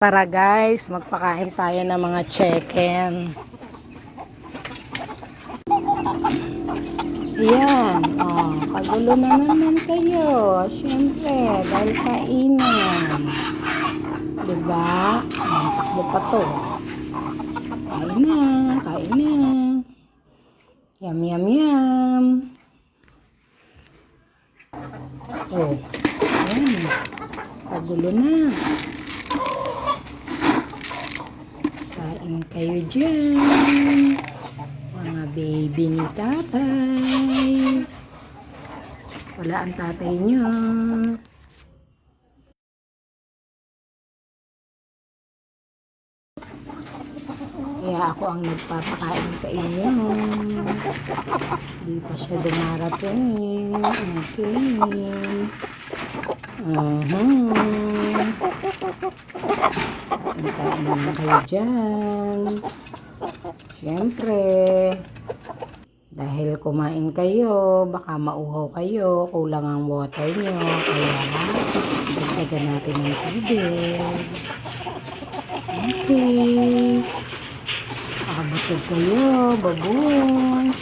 Tara guys, magpakain tayo ng mga chicken. Yan, kagulo na naman kayo. Siyempre, dahil kainin. Diba? Takbo pa to. Kain na, kain na. Yum, yum, yum. Oh, yan. Kagulo na. Kain kayo dyan. Mga baby ni tatay. Wala ang tatay nyo. Kaya ako ang nagpapakain sa inyo. Di pa siya dumarating. Okay. Kain naman kayo dyan. Siyempre, dahil kumain kayo, baka mauhaw kayo, kulang ang water nyo, kaya dagdagan natin ng tubig. Okay. Makabusog kayo, babush.